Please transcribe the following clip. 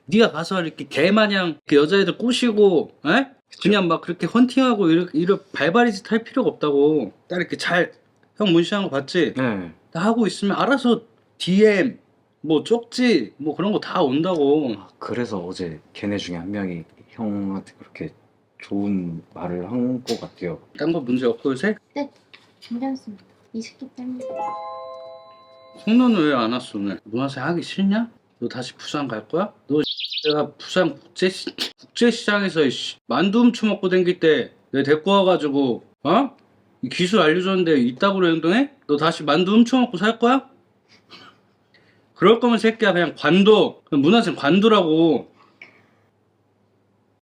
네가 가서 이렇게 개마냥 그 여자애들 꼬시고, 에? 그냥 막 그렇게 헌팅하고 이런 발발이 짓 할 필요가 없다고. 딱 이렇게 잘, 형 문신한 거 봤지? 네. 다 하고 있으면 알아서 DM, 뭐 쪽지, 뭐 그런 거 다 온다고. 그래서 어제 걔네 중에 한 명이 형한테 그렇게 좋은 말을 한 것 같아요. 딴 거 문제 없고 요새? 괜찮습니다. 이 새끼 때문에. 성너는 왜 안 왔어 오늘? 문화생 하기 싫냐? 너 다시 부산 갈 거야? 너 내가 부산 국제시장에서 만두 훔쳐먹고 댕길 때 내가 데리고 와가지고 어? 이 기술 알려줬는데 이따구로 행동해? 너 다시 만두 훔쳐먹고 살 거야? 그럴 거면 새끼야 그냥 관둬. 그냥 문화생 관두라고.